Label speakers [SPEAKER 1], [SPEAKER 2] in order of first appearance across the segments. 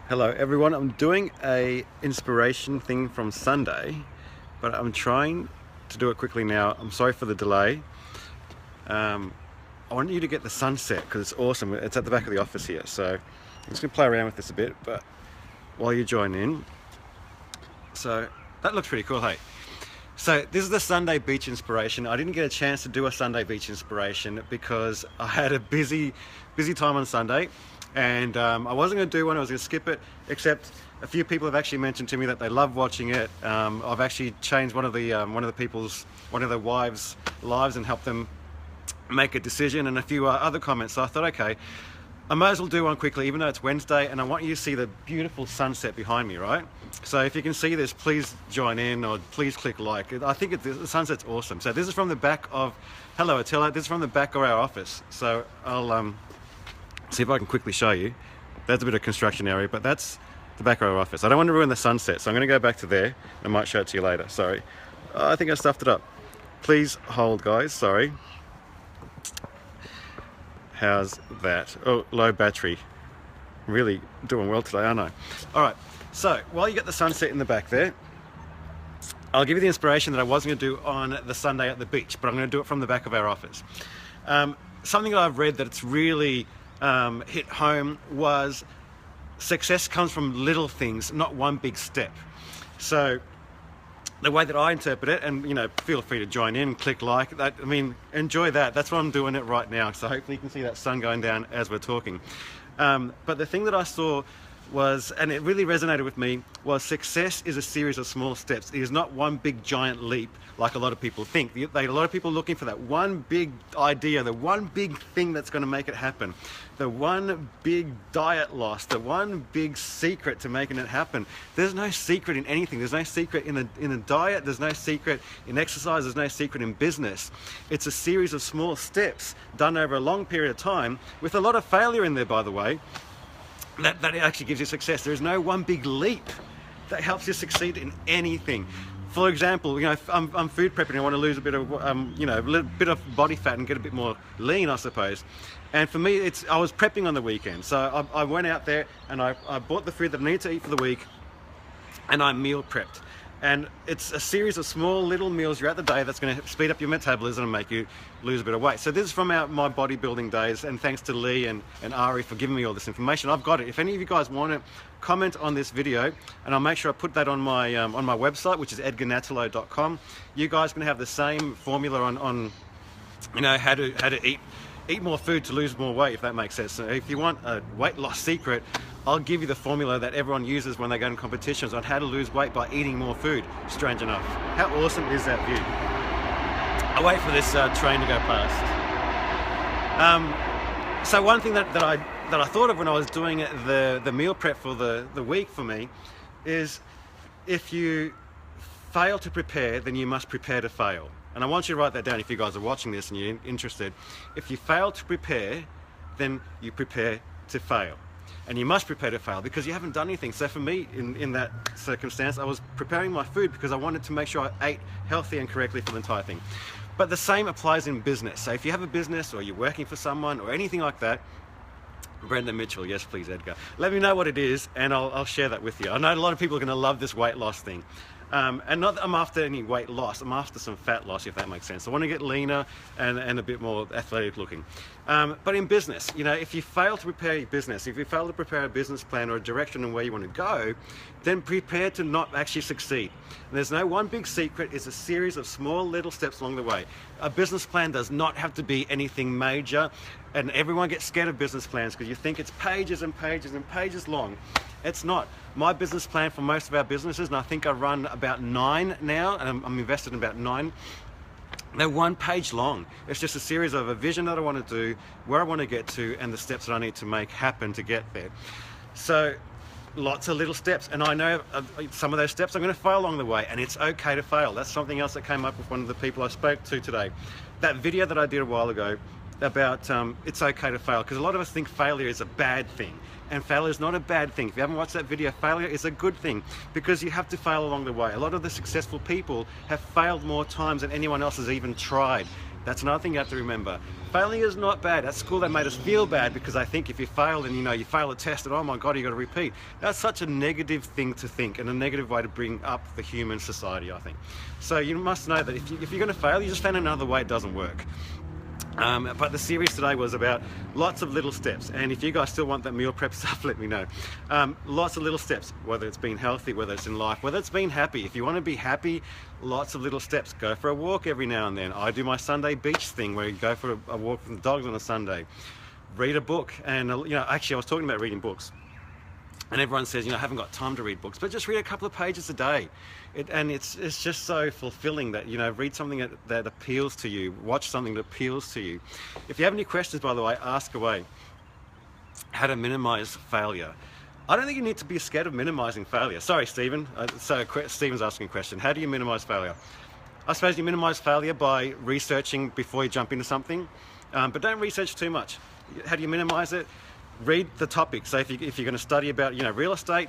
[SPEAKER 1] Hello everyone, I'm doing a inspiration thing from Sunday, but I'm trying to do it quickly now. I'm sorry for the delay. I want you to get the sunset because it's awesome. It's at the back of the office here, so I'm just going to play around with this a bit, but while you join in. So that looks pretty cool, hey? So this is the Sunday beach inspiration. I didn't get a chance to do a Sunday beach inspiration because I had a busy time on Sunday, and I wasn't going to do one. I was going to skip it, except a few people have actually mentioned to me that they love watching it. I've actually changed one of the wives' lives and helped them make a decision, and a few other comments. So I thought, okay, I might as well do one quickly, even though it's Wednesday, and I want you to see the beautiful sunset behind me, right? So if you can see this, please join in, or please click like. I think the sunset's awesome. So this is from the back of, hello Attila, this is from the back of our office. So I'll see if I can quickly show you. That's a bit of construction area, but that's the back of our office. I don't want to ruin the sunset, so I'm going to go back to there, and I might show it to you later. Sorry. I think I stuffed it up. Please hold, guys, sorry. How's that? Oh, low battery. Really doing well today, aren't I? All right, so while you get the sunset in the back there, I'll give you the inspiration that I wasn't going to do on the Sunday at the beach, but I'm going to do it from the back of our office. Something that I've read that it's really hit home was success comes from little things, not one big step. So the way that I interpret it, and feel free to join in, click like that. I mean, enjoy that. That's why I'm doing it right now. So hopefully you can see that sun going down as we're talking. But the thing that I saw was, and it really resonated with me, was success is a series of small steps. It is not one big giant leap like a lot of people think. A lot of people are looking for that one big idea, the one big thing that's going to make it happen, the one big diet loss, the one big secret to making it happen. There's no secret in anything. There's no secret in a diet. There's no secret in exercise. There's no secret in business. It's a series of small steps done over a long period of time with a lot of failure in there, by the way. That actually gives you success. There is no one big leap that helps you succeed in anything. For example, I'm food prepping. I want to lose a bit of, a little bit of body fat and get a bit more lean, I suppose. And for me, I was prepping on the weekend. So I went out there and I bought the food that I need to eat for the week, and I meal prepped. And it's a series of small little meals throughout the day that's going to speed up your metabolism and make you lose a bit of weight. So this is from my bodybuilding days, and thanks to Lee and Ari for giving me all this information. I've got it. If any of you guys want it, comment on this video, and I'll make sure I put that on my website, which is edgarnatalo.com. You guys can have the same formula on how to eat more food to lose more weight, if that makes sense. So if you want a weight loss secret, I'll give you the formula that everyone uses when they go in competitions on how to lose weight by eating more food, strange enough. How awesome is that view? I'll wait for this train to go past. So one thing that I thought of when I was doing the meal prep for the week for me is, if you fail to prepare, then you must prepare to fail. And I want you to write that down if you guys are watching this and you're interested. If you fail to prepare, then you prepare to fail. And you must prepare to fail because you haven't done anything. So for me, in that circumstance, I was preparing my food because I wanted to make sure I ate healthy and correctly for the entire thing. But the same applies in business. So if you have a business, or you're working for someone, or anything like that, Brendan Mitchell, yes please Edgar, let me know what it is and I'll share that with you. I know a lot of people are going to love this weight loss thing. And not that I'm after any weight loss, I'm after some fat loss, if that makes sense. I want to get leaner and a bit more athletic looking. But in business, if you fail to prepare your business, if you fail to prepare a business plan or a direction on where you want to go, then prepare to not actually succeed. And there's no one big secret. It's a series of small little steps along the way. A business plan does not have to be anything major, and everyone gets scared of business plans because you think it's pages and pages and pages long. It's not. My business plan for most of our businesses, and I think I run about 9 now, and I'm invested in about 9. They're 1 page long. It's just a series of a vision that I want to do, where I want to get to, and the steps that I need to make happen to get there. So lots of little steps, and I know some of those steps I'm going to fail along the way, and it's okay to fail. That's something else that came up with one of the people I spoke to today. That video that I did a while ago about it's okay to fail, because a lot of us think failure is a bad thing, and failure is not a bad thing. If you haven't watched that video, failure is a good thing, because you have to fail along the way. A lot of the successful people have failed more times than anyone else has even tried. That's another thing you have to remember. Failing is not bad. At school they made us feel bad because I think if you fail and you fail a test and oh my God, you got to repeat. That's such a negative thing to think and a negative way to bring up the human society, I think. So you must know that if you're going to fail, you just find another way it doesn't work. But the series today was about lots of little steps, and if you guys still want that meal prep stuff, let me know. Lots of little steps, whether it's being healthy, whether it's in life, whether it's being happy. If you want to be happy, lots of little steps. Go for a walk every now and then. I do my Sunday beach thing where you go for a walk with the dogs on a Sunday. Read a book, and actually I was talking about reading books. And everyone says, I haven't got time to read books, but just read a couple of pages a day. It's just so fulfilling that, read something that appeals to you, watch something that appeals to you. If you have any questions, by the way, ask away. How to minimize failure. I don't think you need to be scared of minimizing failure. Sorry, Stephen. Stephen's asking a question. How do you minimize failure? I suppose you minimize failure by researching before you jump into something, but don't research too much. How do you minimize it? Read the topic. So if you're going to study about real estate,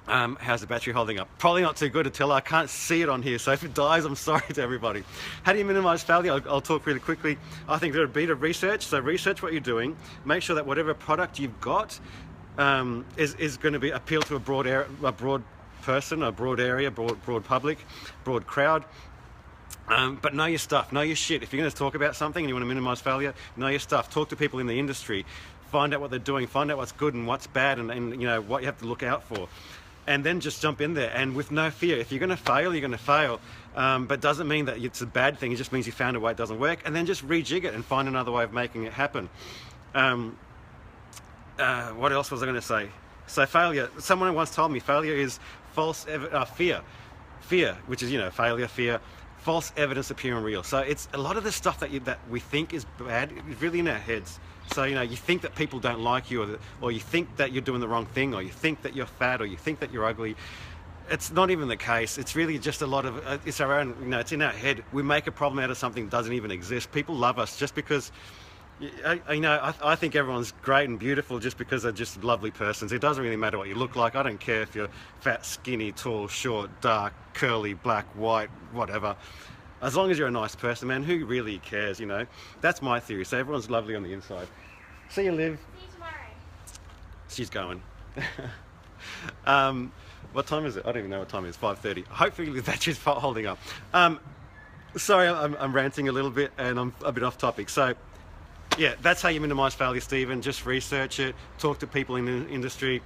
[SPEAKER 1] how's the battery holding up? Probably not too good to tell. I can't see it on here, so if it dies, I'm sorry to everybody. How do you minimize failure? I'll talk really quickly. I think there would be to research. So research what you're doing. Make sure that whatever product you've got is going to be appeal to a broad person, a broad area, broad public, broad crowd. But know your stuff, know your shit. If you're going to talk about something and you want to minimize failure, know your stuff. Talk to people in the industry. Find out what they're doing, find out what's good and what's bad, and what you have to look out for. And then just jump in there, and with no fear. If you're going to fail, you're going to fail. But doesn't mean that it's a bad thing. It just means you found a way it doesn't work, and then just rejig it and find another way of making it happen. What else was I going to say? So failure, someone once told me failure is fear, which is, failure, fear, false evidence appearing real. So it's a lot of the stuff that we think is bad is really in our heads. So, you think that people don't like you, or you think that you're doing the wrong thing, or you think that you're fat, or you think that you're ugly. It's not even the case. It's really just a lot of, it's our own, it's in our head. We make a problem out of something that doesn't even exist. People love us just because, I think everyone's great and beautiful just because they're just lovely persons. It doesn't really matter what you look like. I don't care if you're fat, skinny, tall, short, dark, curly, black, white, whatever. As long as you're a nice person, man, who really cares, That's my theory. So everyone's lovely on the inside. See you, Liv.
[SPEAKER 2] See you tomorrow.
[SPEAKER 1] She's going. What time is it? I don't even know what time it is. 5:30. Hopefully the battery's holding up. Sorry, I'm ranting a little bit and I'm a bit off topic. So, yeah, that's how you minimize failure, Stephen. Just research it. Talk to people in the industry.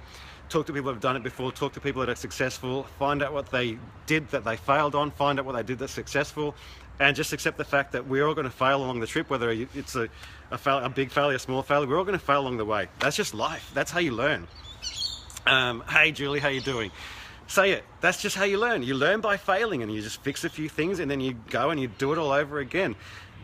[SPEAKER 1] Talk to people that have done it before. Talk to people that are successful. Find out what they did that they failed on. Find out what they did that's successful. And just accept the fact that we're all going to fail along the trip, whether it's a big failure, a small failure. We're all going to fail along the way. That's just life. That's how you learn. Hey, Julie, how you doing? Say it. That's just how you learn. You learn by failing, and you just fix a few things, and then you go and you do it all over again.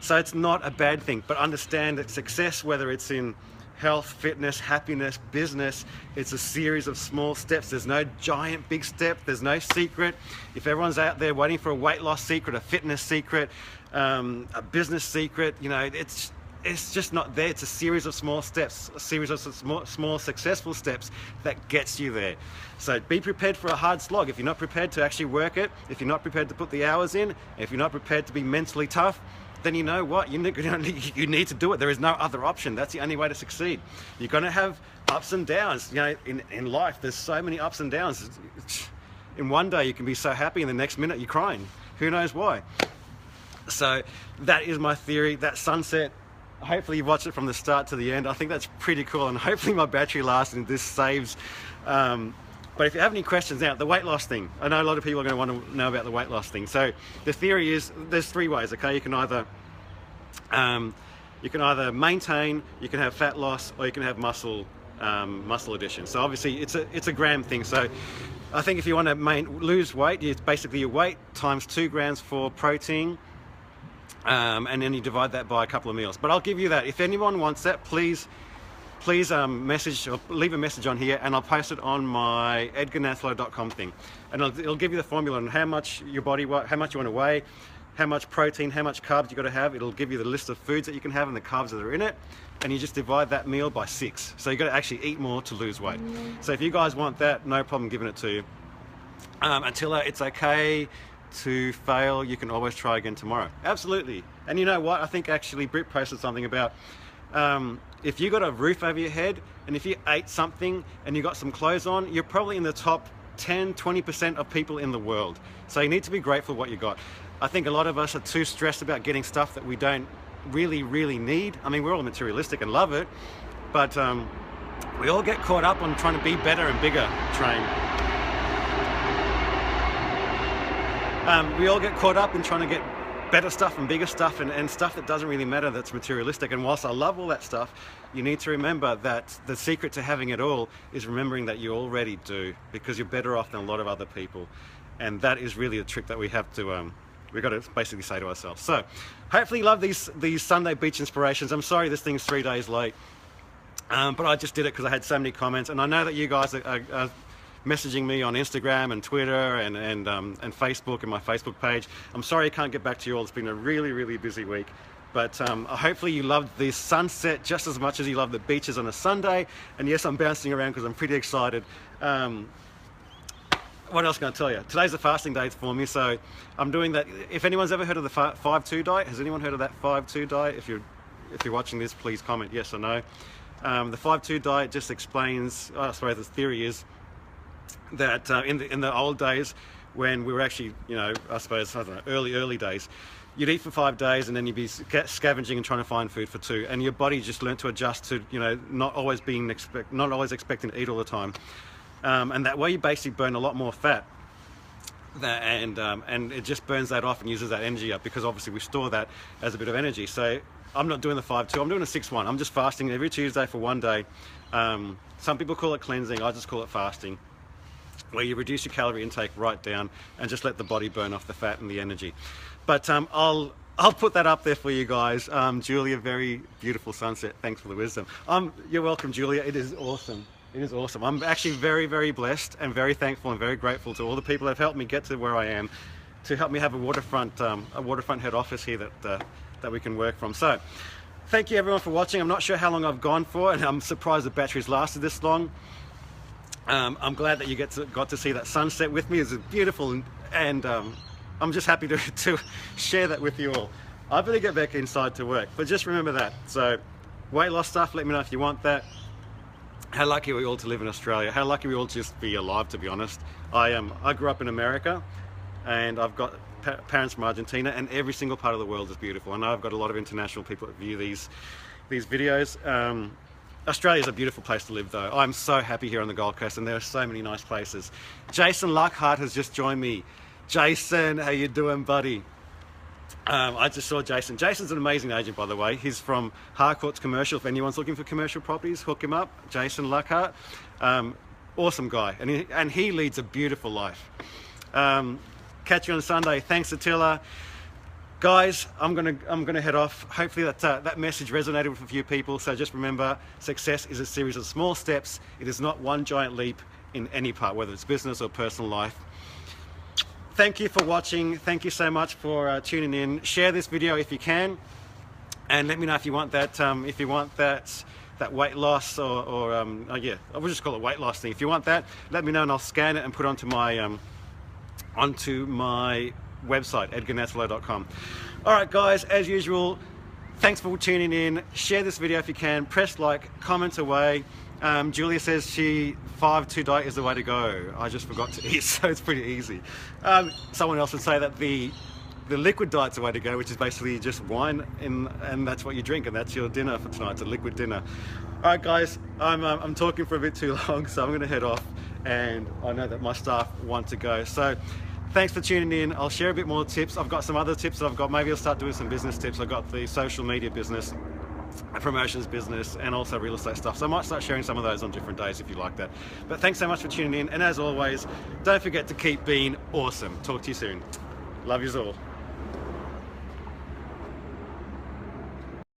[SPEAKER 1] So it's not a bad thing, but understand that success, whether it's in health, fitness, happiness, business, it's a series of small steps. There's no giant big step. There's no secret. If everyone's out there waiting for a weight loss secret, a fitness secret, a business secret, it's just not there. It's a series of small steps, a series of small successful steps that gets you there. So be prepared for a hard slog. If you're not prepared to actually work it, if you're not prepared to put the hours in, if you're not prepared to be mentally tough, then you know what? You need to do it. There is no other option. That's the only way to succeed. You're going to have ups and downs. In life, there's so many ups and downs. In one day, you can be so happy, and the next minute, you're crying. Who knows why? So that is my theory. That sunset, hopefully you watch it from the start to the end. I think that's pretty cool, and hopefully my battery lasts and this saves. But if you have any questions now, the weight loss thing, I know a lot of people are going to want to know about the weight loss thing. So the theory is there's three ways, okay? You can either maintain, you can have fat loss, or you can have muscle addition. So obviously it's a gram thing. So I think if you want to lose weight, it's basically your weight times 2 grams for protein, and then you divide that by a couple of meals. But I'll give you that. If anyone wants that, please message or leave a message on here, and I'll post it on my edgarnathlow.com thing, and it'll give you the formula on how much your body, how much you want to weigh, how much protein, how much carbs you got to have. It'll give you the list of foods that you can have and the carbs that are in it, and you just divide that meal by 6. So you got to actually eat more to lose weight. So if you guys want that, no problem giving it to you. Attila, it's okay. to fail, you can always try again tomorrow. Absolutely. And you know what? I think actually Britt posted something about if you got a roof over your head and if you ate something and you got some clothes on, you're probably in the top 10-20% of people in the world. So you need to be grateful what you got. I think a lot of us are too stressed about getting stuff that we don't really need. I mean, we're all materialistic and love it, but we all get caught up on trying to be better and bigger, train. We all get caught up in trying to get better stuff and bigger stuff and stuff that doesn't really matter, that's materialistic. And whilst I love all that stuff, you need to remember that the secret to having it all is remembering that you already do, because you're better off than a lot of other people. And that is really a trick that we have to we've got to basically say to ourselves. So hopefully you love these Sunday beach inspirations. I'm sorry this thing's 3 days late, but I just did it because I had so many comments, and I know that you guys are messaging me on Instagram and Twitter and Facebook and my Facebook page. I'm sorry I can't get back to you all. It's been a really busy week, but hopefully you loved the sunset just as much as you love the beaches on a Sunday. And yes, I'm bouncing around because I'm pretty excited. What else can I tell you? Today's a fasting day for me, so I'm doing that. If anyone's ever heard of the 5-2 diet, has anyone heard of that 5-2 diet? If you're watching this, please comment yes or no. The 5-2 diet just explains, I suppose the theory is that in the old days, when we were actually, you know, I suppose, I don't know, early days, you'd eat for 5 days and then you'd be scavenging and trying to find food for 2, and your body just learned to adjust to, you know, not always expecting to eat all the time. And that way you basically burn a lot more fat, and it just burns that off and uses that energy up, because obviously we store that as a bit of energy. So I'm not doing the 5-2, I'm doing a 6-1. I'm just fasting every Tuesday for 1 day. Some people call it cleansing, I just call it fasting, where you reduce your calorie intake right down and just let the body burn off the fat and the energy. But I'll put that up there for you guys. Julia, very beautiful sunset. Thanks for the wisdom. You're welcome, Julia. It is awesome. It is awesome. I'm actually very blessed and very thankful and very grateful to all the people that have helped me get to where I am, to help me have a waterfront head office here that we can work from. So thank you everyone for watching. I'm not sure how long I've gone for, and I'm surprised the battery's lasted this long. I'm glad that you got to see that sunset with me. It's beautiful, and I'm just happy to share that with you all. I better get back inside to work, but just remember that. So weight loss stuff, let me know if you want that. How lucky are we all to live in Australia? How lucky we all just be alive, to be honest. I grew up in America, and I've got parents from Argentina, and every single part of the world is beautiful. I know I've got a lot of international people that view these videos. Australia is a beautiful place to live, though. I'm so happy here on the Gold Coast, and there are so many nice places. Jason Luckhart has just joined me. Jason, how you doing, buddy? I just saw Jason. Jason's an amazing agent, by the way. He's from Harcourt's Commercial. If anyone's looking for commercial properties, hook him up. Jason Luckhart, awesome guy, and he leads a beautiful life. Catch you on Sunday. Thanks, Attila. Guys, I'm gonna head off. Hopefully that message resonated with a few people. So just remember, success is a series of small steps. It is not one giant leap in any part, whether it's business or personal life. Thank you for watching. Thank you so much for tuning in. Share this video if you can, and let me know if you want that. If you want that weight loss, yeah, I will just call it weight loss thing. If you want that, let me know, and I'll scan it and put it onto my website, edgarnatalo.com. All right, guys, as usual, thanks for tuning in. Share this video if you can. Press like, comment away. Julia says 5-2 diet is the way to go. I just forgot to eat, so it's pretty easy. Someone else would say that the liquid diet's the way to go, which is basically just wine, and that's what you drink, and that's your dinner for tonight. It's a liquid dinner. All right, guys, I'm talking for a bit too long, so I'm going to head off, and I know that my staff want to go. So thanks for tuning in. I'll share a bit more tips. I've got some other tips that I've got. Maybe I'll start doing some business tips. I've got the social media business, promotions business, and also real estate stuff. So I might start sharing some of those on different days if you like that. But thanks so much for tuning in. And as always, don't forget to keep being awesome. Talk to you soon. Love yous all.